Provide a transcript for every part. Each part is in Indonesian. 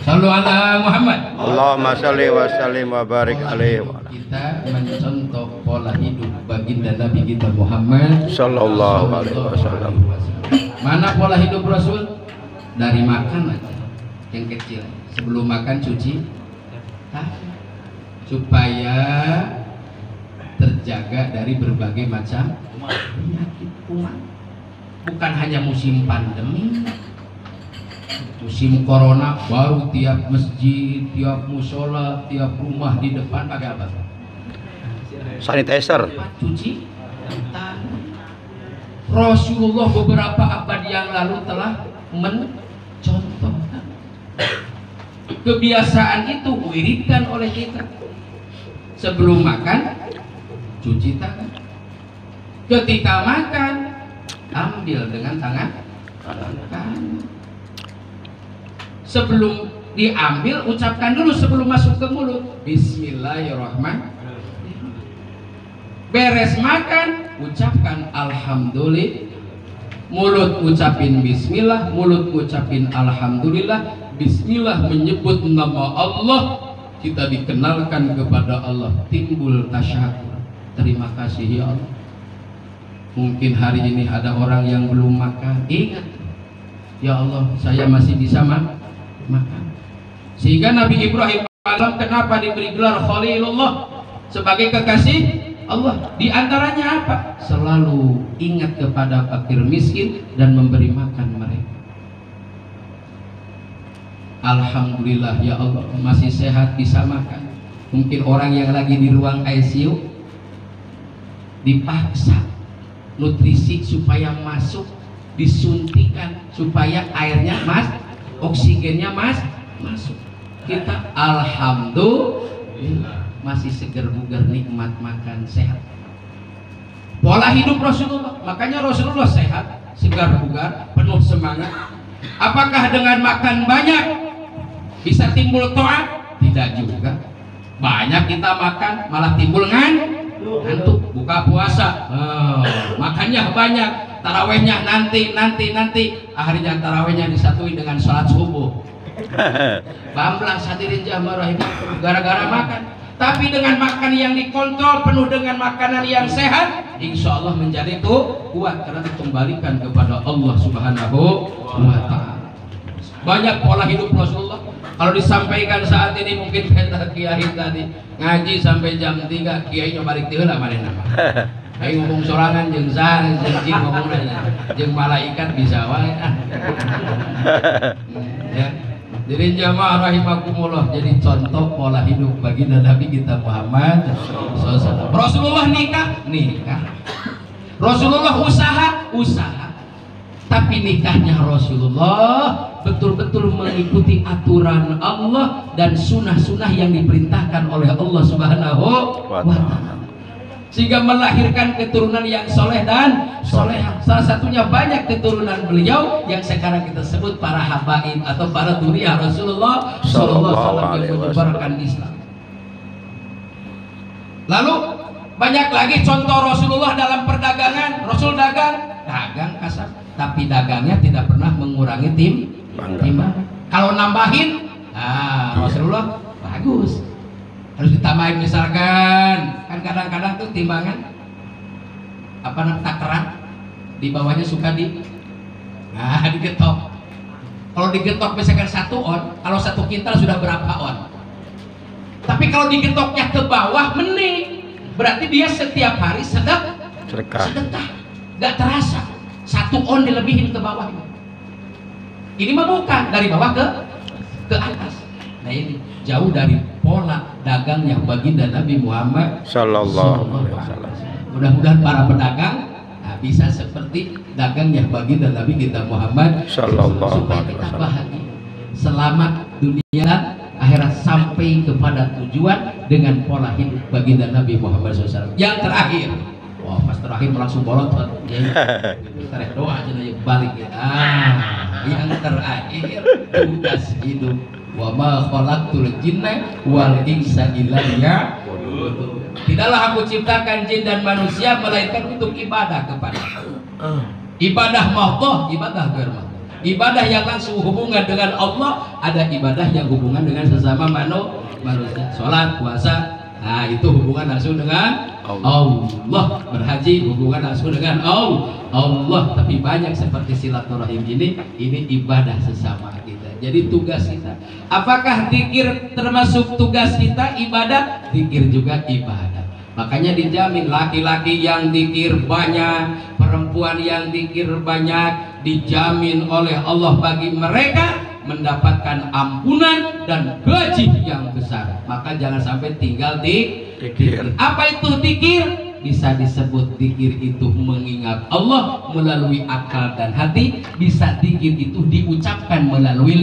Sallu ala Muhammad. Allahumma salli wa sallim wa barik alaihi. Kita mencontoh pola hidup baginda Nabi kita Muhammad sallallahu alaihi wasallam. Mana pola hidup Rasul? Dari makan aja yang kecil. Sebelum makan cuci supaya terjaga dari berbagai macam penyakit kuman. Bukan hanya musim pandemi, musim corona baru tiap masjid, tiap musola, tiap rumah di depan pakai apa? Sanitizer. Cuci tangan. Rasulullah beberapa abad yang lalu telah mencontohkan kebiasaan itu wiridkan oleh kita. Sebelum makan cuci tangan, ketika makan ambil dengan tangan kanan. Sebelum diambil ucapkan dulu sebelum masuk ke mulut Bismillahirrahmanirrahim. Beres makan ucapkan Alhamdulillah. Mulut ucapin Bismillah, mulut ucapin Alhamdulillah. Bismillah menyebut nama Allah, kita dikenalkan kepada Allah, timbul tasyakur. Terima kasih ya Allah. Mungkin hari ini ada orang yang belum makan, ingat ya Allah saya masih bisa makan. Sehingga Nabi Ibrahim AS kenapa diberi gelar Khalilullah sebagai kekasih Allah? Di antaranya apa? Selalu ingat kepada fakir miskin dan memberi makan mereka. Alhamdulillah ya Allah masih sehat bisa makan. Mungkin orang yang lagi di ruang ICU dipaksa nutrisi supaya masuk, disuntikan supaya airnya oksigennya masuk. Kita alhamdulillah masih seger bugar, nikmat makan, sehat. Pola hidup Rasulullah, makanya Rasulullah sehat, segar bugar, penuh semangat. Apakah dengan makan banyak bisa timbul to'at? Tidak juga. Banyak kita makan malah timbul ngantuk. Buka puasa makannya banyak, tarawehnya nanti akhirnya tarawehnya disatuin dengan sholat subuh. Bamblas hadirin jamaah rahimah gara-gara makan. Tapi dengan makan yang dikontrol, penuh dengan makanan yang sehat, insya Allah menjadi kuat karena dikembalikan kepada Allah Subhanahu wa Ta'ala. Banyak pola hidup Rasulullah kalau disampaikan saat ini mungkin kata kiai tadi ngaji sampai jam 3 kiai nyoba balik heula manehna. Kiai ngomong sorangan jeung zan jeung ngomongna jeung malaikat bisa wae. Ya. Jadi jamaah rahimakumullah, jadi contoh pola hidup bagi Nabi kita Muhammad SAW. Rasulullah nikah, Rasulullah usaha. Tapi nikahnya Rasulullah betul-betul mengikuti aturan Allah dan sunnah-sunnah yang diperintahkan oleh Allah Subhanahu wa Ta'ala, sehingga melahirkan keturunan yang soleh dan solehah. Salah satunya banyak keturunan beliau yang sekarang kita sebut para habaib atau para dzurriyyah Rasulullah sallallahu alaihi wasallam yang Islam. Lalu banyak lagi contoh Rasulullah dalam perdagangan. Rasul dagang kasar, tapi dagangnya tidak pernah mengurangi timbangan. Kalau nambahin, Rasulullah bagus. Harus ditambahin, misalkan kan kadang-kadang tuh timbangan takaran di bawahnya suka digetok. Kalau digetok misalkan 1 on, kalau 1 kintal sudah berapa on. Tapi kalau digetoknya ke bawah mending, berarti dia setiap hari sedekah, nggak terasa 1 on dilebihin ke bawah. Ini mah bukan dari bawah ke atas. Nah ini jauh dari pola dagangnya baginda Nabi Muhammad sallallahu alaihi wasallam. Mudah-mudahan para pedagang bisa seperti dagangnya baginda Nabi kita Muhammad sallallahu alaihi wasallam. Kita bahagia, selamat dunia dan akhirat, sampai kepada tujuan dengan pola hidup baginda Nabi Muhammad SAW. Yang terakhir, pas terakhir langsung bolot, tarik doa aja balik ya. Yang terakhir, tugas hidup. Wa ma khalaqtul jinna wal insa illa liya'budun. Tidaklah aku ciptakan jin dan manusia melainkan untuk ibadah kepada aku. Ibadah mahdoh, ibadah ghair. Ibadah yang langsung hubungan dengan Allah, ada ibadah yang hubungan dengan sesama manusia. Salat, puasa, nah itu hubungan langsung dengan Allah. Berhaji hubungan langsung dengan Allah. Tapi banyak seperti silaturahim ini ibadah sesama kita. Jadi tugas kita, apakah zikir termasuk tugas kita? Ibadah, zikir juga ibadah. Makanya dijamin laki-laki yang zikir banyak, perempuan yang zikir banyak, dijamin oleh Allah bagi mereka mendapatkan ampunan dan gaji yang besar. Maka jangan sampai tinggal di zikir. Apa itu zikir? Bisa disebut zikir itu mengingat Allah melalui akal dan hati. Bisa zikir itu diucapkan melalui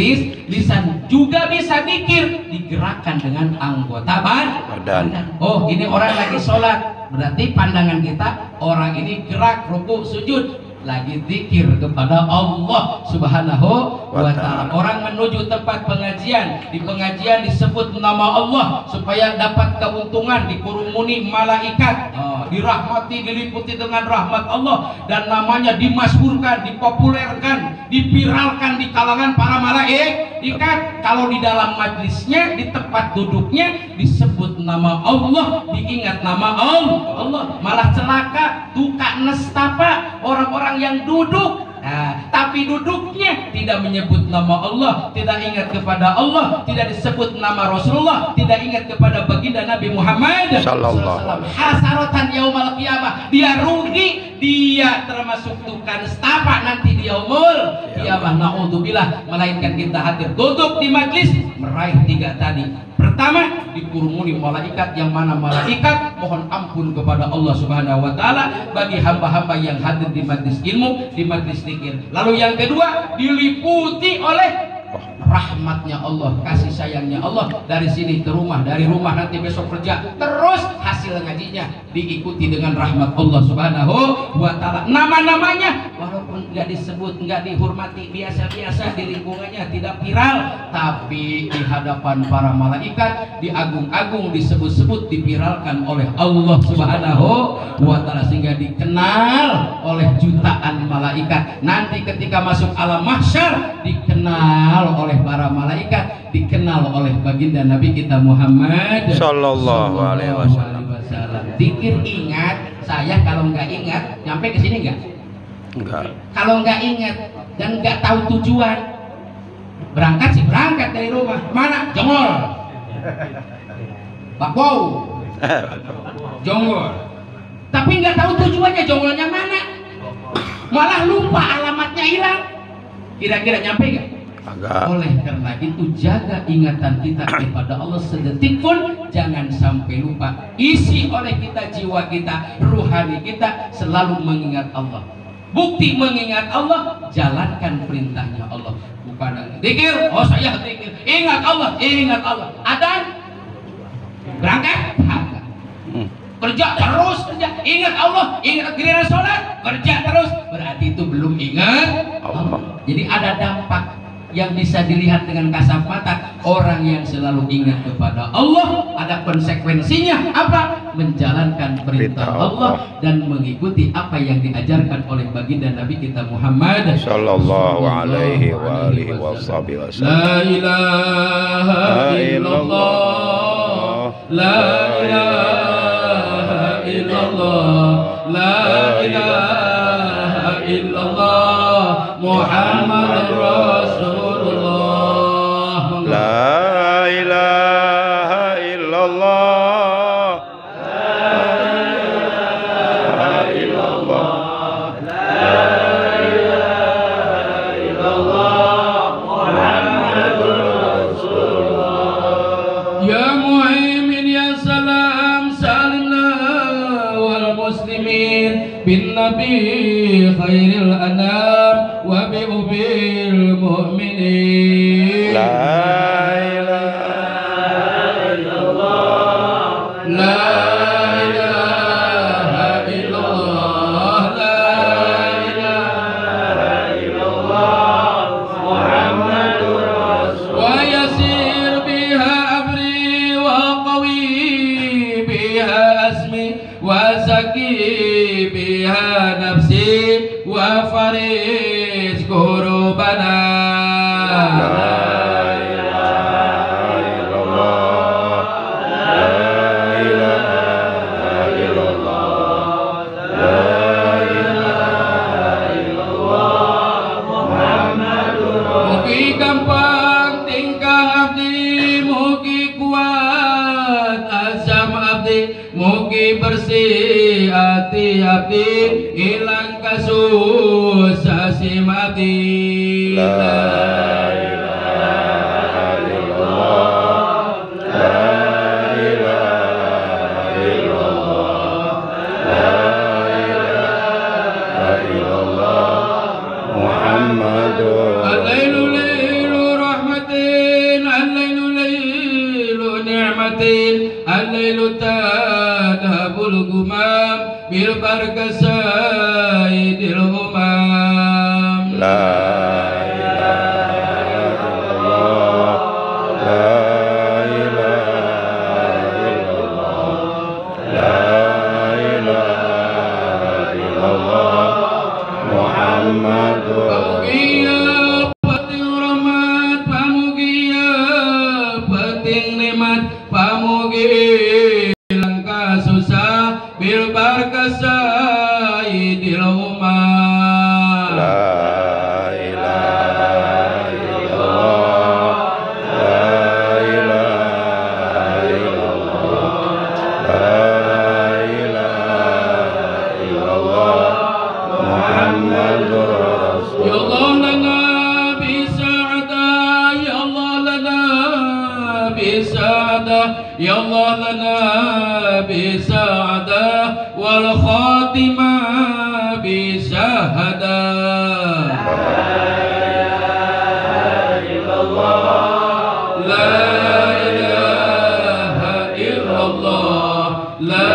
lisan. Juga bisa zikir digerakkan dengan anggota badan. Oh, ini orang lagi sholat, berarti pandangan kita orang ini gerak, rukuk, sujud, lagi zikir kepada Allah Subhanahu wa Ta'ala. Orang menuju tempat pengajian, di pengajian disebut nama Allah supaya dapat keuntungan, dikurumuni malaikat, dirahmati, diliputi dengan rahmat Allah, dan namanya dimasyhurkan, dipopulerkan, dipiralkan di kalangan para malaikat. Kalau di dalam majlisnya, di tempat duduknya disebut nama Allah, diingat nama Allah, malah celaka, duka, nestapa orang-orang yang duduk, tapi duduknya tidak menyebut nama Allah, tidak ingat kepada Allah, tidak disebut nama Rasulullah, tidak ingat kepada baginda Nabi Muhammad sallallahu. Hasaratan yaumal qiyamah, dia rugi, dia termasuk tukang nestapa nanti di yaumul qiyamah. Naudzubillah, melainkan kita hadir duduk di majlis meraih 3 tadi. Pertama, dikurumuni malaikat, yang mana malaikat mohon ampun kepada Allah Subhanahu wa Ta'ala bagi hamba-hamba yang hadir di majlis ilmu, di majlis zikir. Lalu yang kedua, diliputi oleh rahmatnya Allah, kasih sayangnya Allah. Dari sini ke rumah, dari rumah nanti besok kerja, terus hasil ngajinya diikuti dengan rahmat Allah Subhanahu wa Ta'ala. Nama-namanya walaupun nggak disebut, nggak dihormati, biasa-biasa di lingkungannya, tidak viral, tapi di hadapan para malaikat diagung-agung, disebut-sebut, dipiralkan oleh Allah Subhanahu wa Ta'ala, sehingga dikenal oleh jutaan malaikat. Nanti ketika masuk alam mahsyar dikenal oleh para malaikat, dikenal oleh baginda Nabi kita Muhammad sallallahu alaihi wasallam. Zikir, ingat, saya kalau nggak ingat nyampe ke sini enggak? Kalau nggak ingat dan nggak tahu tujuan, berangkat sih berangkat dari rumah, mana? Jongol, Bakau, Jongol, tapi nggak tahu tujuannya, jongolnya mana, malah lupa, alamatnya hilang. Kira-kira nyampe nggak? Agak. Oleh karena itu jaga ingatan kita kepada Allah sedetik pun jangan sampai lupa. Isi oleh kita jiwa kita, ruhani kita selalu mengingat Allah. Bukti mengingat Allah, jalankan perintahnya Allah. Bukan zikir, oh saya zikir. Ingat Allah, ingat Allah. Adzan, berangkat, kerja terus kerja. Ingat Allah, ingat giliran sholat, kerja terus. Berarti itu belum ingat Allah. Jadi ada dampak yang bisa dilihat dengan kasat mata. Orang yang selalu ingat kepada Allah ada konsekuensinya apa? Menjalankan perintah Allah dan mengikuti apa yang diajarkan oleh baginda Nabi kita Muhammad sallallahu alaihi wa alihi wasallam. La ilaha illallah, la ilaha illallah, la ilaha illallah, Muhammad Rasulullah. La ilaha illallah, la ilaha illallah, la ilaha illallah, Muhammadur Rasulullah. Ya muhaimin ya salam salimna wal muslimin bin nabi khairil anam wa bi ubil mu'minin. La ilaha illallah, La ilaha illallah, la ilaha illallah, Muhammadur Rasulullah. Wa yasir biha amri wa qawi biha asmi wa zaki biha nafsi wa fariz kurubana. Mugi gampang tingkah abdi, mugi kuat azam abdi, mugi bersih hati abdi, hilang kasus sasim abdi. La ilaha illallah, la ilaha illallah, la ilaha illallah, Muhammadur Al-lailu lailu rahmatin, al-lailu lailu ni'matin, al-lailu tadabul gumam bil barkasaidil umam. La ilaha illallah, la ilaha illallah, la ilaha illallah, Muhammadur Pamugia peting rahmat, pamugia peting nikmat, pamugi langkah susah bil barkasaidil umam. La ilaha illallah, la ilaha illallah, la ilaha illallah, Muhammadur Ya Allah Rasulullah. lana bisa'adah, ya Allah lana bisa'adah, ya Allah lana bisa'adah wal khatimah bisyahadah. La ilaha illallah, la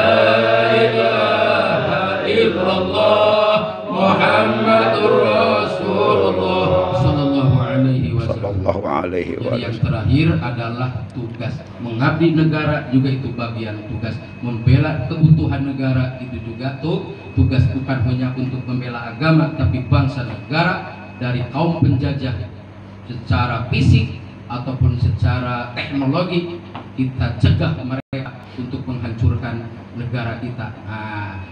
ilaha illallah, Muhammadur Rasulullah sallallahu alaihi wasallam. Sallallahu alaihi Jadi yang wasallam. terakhir adalah tugas mengabdi negara, juga itu bagian tugas membela keutuhan negara, itu juga tugas bukan hanya untuk membela agama tapi bangsa negara dari kaum penjajah secara fisik ataupun secara teknologi. Kita cegah mereka untuk menghancurkan negara kita.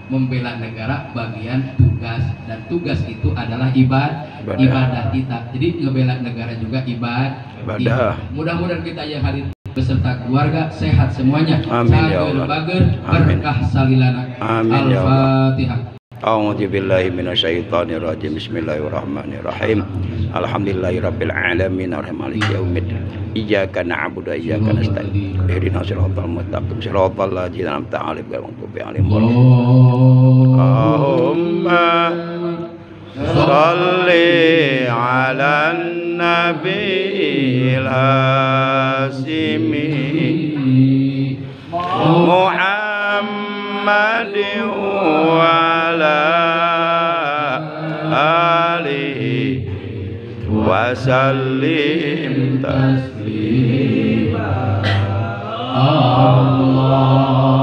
Membela negara bagian tugas, dan tugas itu adalah ibadah kita. Jadi ngebela negara juga ibadah. Mudah-mudahan kita yang hadir beserta keluarga sehat semuanya. Amin ya Allah. Bager Amin. berkah salilana. Amin ya Allah. Al-Fatihah. A'udzu billahi minasyaitonir rajim. Bismillahirrahmanirrahim. Alhamdulillahirabbil alamin arrahmanir maliki yaumiddin. Iyyaka na'budu wa iyyaka nasta'in. Ihdinas siratal mustaqim siratal ladzina an'amta 'alaihim ghairil maghdubi 'alaihim Allahumma shalli 'alan nabiyil hasimi Muhammadin wa ala alihi wa sallim taslima. Allah